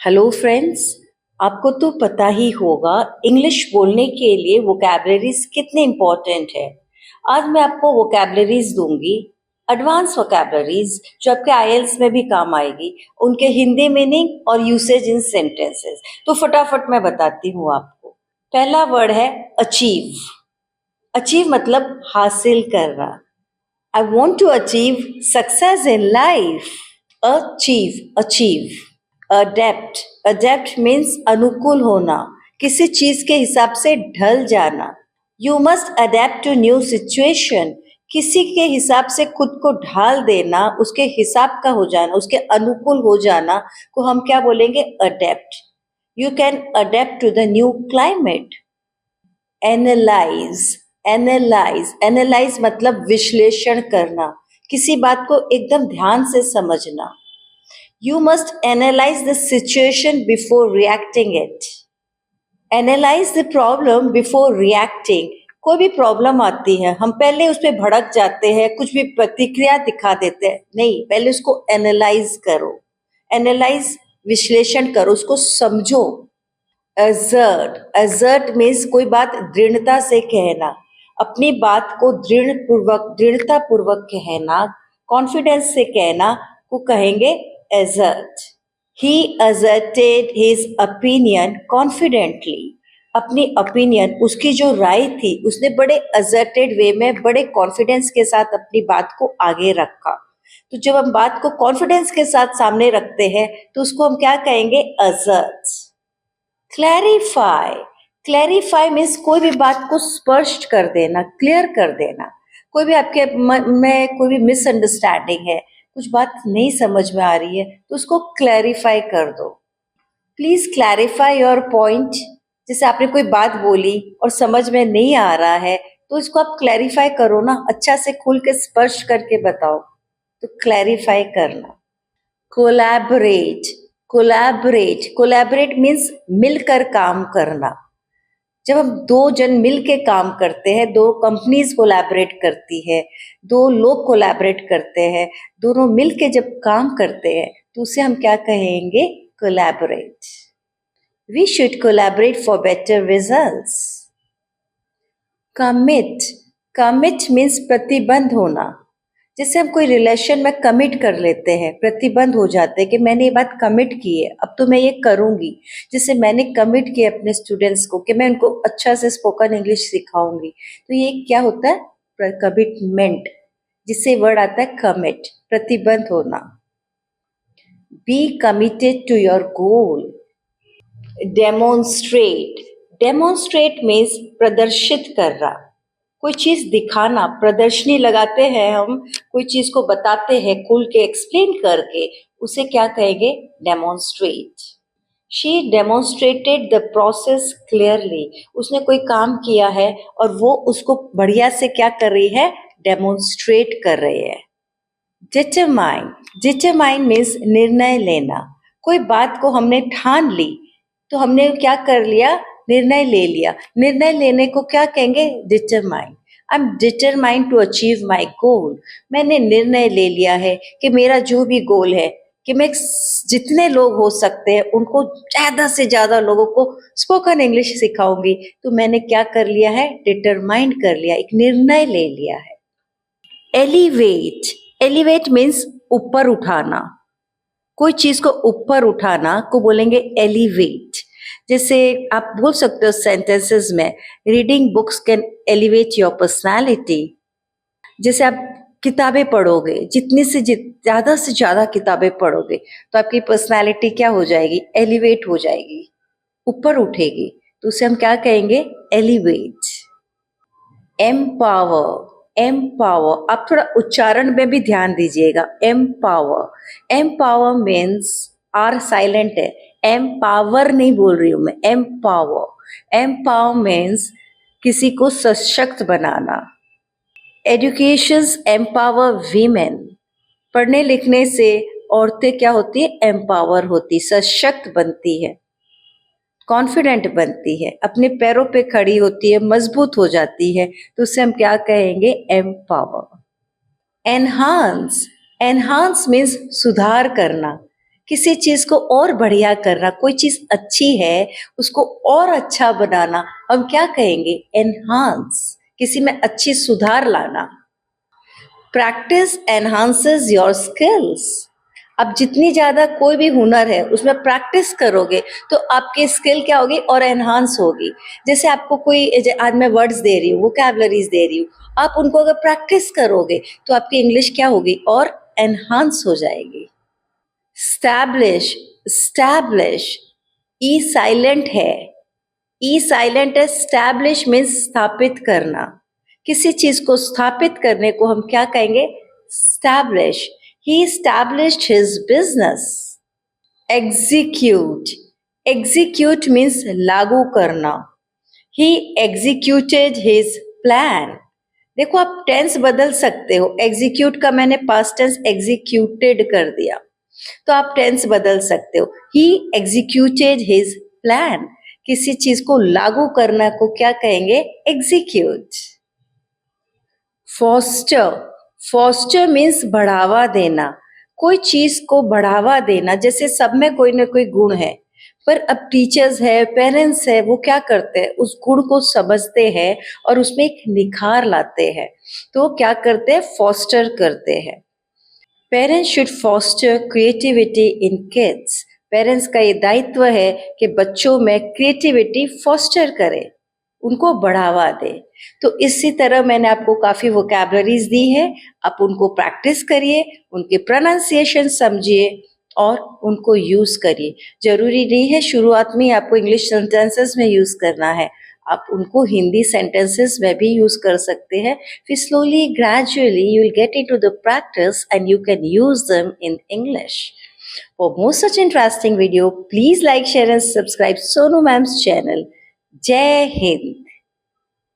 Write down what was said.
Hello friends. आपको तो पता ही होगा इंग्लिश बोलने के लिए वोकैबलरीज कितने इम्पोर्टेंट है। आज मैं आपको वोकैबलरीज दूंगी, एडवांस वोकैबलरीज जो आपके आईएलटीएस में भी काम आएगी, उनके हिंदी मीनिंग और यूसेज इन सेंटेंसेस। तो फटाफट मैं बताती हूँ आपको। पहला वर्ड है अचीव। अचीव मतलब हासिल करना। I want to achieve success in life. Achieve. Adapt. Adapt means अनुकूल होना, किसी चीज के हिसाब से ढल जाना। You must adapt to new situation. किसी के हिसाब से खुद को ढाल देना, उसके हिसाब का हो जाना, उसके अनुकूल हो जाना को हम क्या बोलेंगे? Adapt. You can adapt to the new climate. Analyse. Analyse मतलब विश्लेषण करना, किसी बात को एकदम ध्यान से समझना। You must analyze the situation before reacting it. Analyze the problem before reacting. कोई भी प्रॉब्लम आती है, हम पहले उस पर भड़क जाते हैं, कुछ भी प्रतिक्रिया दिखा देते हैं। नहीं, पहले उसको एनालाइज करो। एनालाइज विश्लेषण करो, उसको समझो। असर्ट मीन्स कोई बात दृढ़ता से कहना, अपनी बात को दृढ़ता पूर्वक कहना, कॉन्फिडेंस से कहना को कहेंगे assert. He asserted his opinion confidently. अपनी ओपिनियन, उसकी जो राय थी, उसने बड़े asserted वे में, बड़े कॉन्फिडेंस के साथ अपनी बात को आगे रखा। तो जब हम बात को कॉन्फिडेंस के साथ सामने रखते हैं तो उसको हम क्या कहेंगे? assert. Clarify. Clarify मीन्स कोई भी बात को स्पष्ट कर देना, क्लियर कर देना। कोई भी आपके मन में कोई भी मिसअंडरस्टैंडिंग है, कुछ बात नहीं समझ में आ रही है, तो उसको क्लैरिफाई कर दो। Please clarify your point. जैसे आपने कोई बात बोली और समझ में नहीं आ रहा है, तो इसको आप क्लैरिफाई करो ना, अच्छा से खुल के स्पष्ट करके बताओ। तो क्लैरिफाई करना। कोलैबोरेट मीन्स मिलकर काम करना। जब हम दो जन मिल के काम करते हैं, दो कंपनीज कोलैबोरेट करती है, दो लोग कोलैबोरेट करते हैं, दोनों मिल के जब काम करते हैं तो उसे हम क्या कहेंगे? Collaborate. We should collaborate for better results. Commit means प्रतिबंध होना। जैसे हम कोई रिलेशन में कमिट कर लेते हैं, प्रतिबंध हो जाते हैं कि मैंने ये बात कमिट की है, अब तो मैं ये करूंगी। जैसे मैंने कमिट किया अपने स्टूडेंट्स को कि मैं उनको अच्छा से स्पोकन इंग्लिश सिखाऊंगी, तो ये क्या होता है? कमिटमेंट, जिससे वर्ड आता है कमिट, प्रतिबंध होना। Be committed to your goal. Demonstrate means प्रदर्शित करना, कोई चीज दिखाना। प्रदर्शनी लगाते हैं हम, कोई चीज को बताते हैं खुल के एक्सप्लेन करके, उसे क्या कहेंगे? Demonstrate. She demonstrated the process clearly. उसने कोई काम किया है और वो उसको बढ़िया से क्या कर रही है? डेमोन्स्ट्रेट कर रही है। डिटरमाइन मीन्स निर्णय लेना। कोई बात को हमने ठान ली तो हमने क्या कर लिया? निर्णय ले लिया। निर्णय लेने को क्या कहेंगे? Determine. I am determined to achieve my goal. मैंने निर्णय ले लिया है कि मेरा जो भी गोल है, कि मैं जितने लोग हो सकते हैं उनको ज्यादा से ज्यादा लोगों को स्पोकन इंग्लिश सिखाऊंगी। तो मैंने क्या कर लिया है? डिटरमाइंड कर लिया, एक निर्णय ले लिया है। एलिवेट मीन्स ऊपर उठाना, कोई चीज को ऊपर उठाना को बोलेंगे एलिवेट। जैसे आप बोल सकते हो सेंटेंसेस में, reading books can elevate your personality. जैसे आप किताबें पढ़ोगे, जितनी से ज्यादा किताबें पढ़ोगे तो आपकी पर्सनालिटी क्या हो जाएगी? एलिवेट हो जाएगी, ऊपर उठेगी। तो उसे हम क्या कहेंगे? एलिवेट। एम्पावर, आप थोड़ा उच्चारण में भी ध्यान दीजिएगा। एम्पावर मीन्स आर साइलेंट है, एम्पावर नहीं बोल रही हूं मैं, एम्पावर मीन्स किसी को सशक्त बनाना। Educations empower women. पढ़ने लिखने से औरतें क्या होती है? एम्पावर होती, सशक्त बनती है, कॉन्फिडेंट बनती है, अपने पैरों पे खड़ी होती है, मजबूत हो जाती है। तो उसे हम क्या कहेंगे? एम्पावर। एनहांस मीन्स सुधार करना, किसी चीज को और बढ़िया करना, कोई चीज अच्छी है उसको और अच्छा बनाना, हम क्या कहेंगे? एनहांस, किसी में अच्छी सुधार लाना। Practice enhances your skills. अब जितनी ज्यादा कोई भी हुनर है उसमें प्रैक्टिस करोगे तो आपकी स्किल क्या होगी? और एनहांस होगी। जैसे आपको कोई आज मैं वर्ड्स दे रही हूँ, वोकैबुलरीज दे रही हूँ, आप उनको अगर प्रैक्टिस करोगे तो आपकी इंग्लिश क्या होगी? और एनहांस हो जाएगी। स्टैब्लिश, स्टैब्लिश, ई साइलेंट है। ई साइलेंट है, स्टैब्लिश मीन्स स्थापित करना। किसी चीज को स्थापित करने को हम क्या कहेंगे? Establish. He established his business. Execute, execute means लागू करना। He executed his plan. देखो आप टेंस बदल सकते हो, एग्जीक्यूट का मैंने पास्ट टेंस एग्जीक्यूटेड कर दिया, तो आप टेंस बदल सकते हो। ही एग्जीक्यूटेड हिज प्लान, किसी चीज को लागू करना को क्या कहेंगे? एग्जीक्यूट। फॉस्टर, फॉस्टर मीन्स बढ़ावा देना, कोई चीज को बढ़ावा देना। जैसे सब में कोई ना कोई गुण है, पर अब टीचर्स है, पेरेंट्स है, वो क्या करते हैं? उस गुण को समझते हैं और उसमें एक निखार लाते हैं, तो क्या करते हैं? फॉस्टर करते हैं। Parents should foster creativity in kids. Parents का ये दायित्व है कि बच्चों में क्रिएटिविटी फॉस्टर करे, उनको बढ़ावा दे। तो इसी तरह मैंने आपको काफी वोकैबुलरीज दी है, आप उनको प्रैक्टिस करिए, उनके प्रोनाउंसिएशन समझिए और उनको यूज करिए। जरूरी नहीं है शुरुआत में आपको इंग्लिश सेंटेंसेस में यूज करना है, आप उनको हिंदी सेंटेंसेस में भी यूज कर सकते हैं। फिर slowly gradually you will get into the practice and you can use them in English. For more such interesting video, please like, share and subscribe Sonu Ma'am's channel. Jai Hind.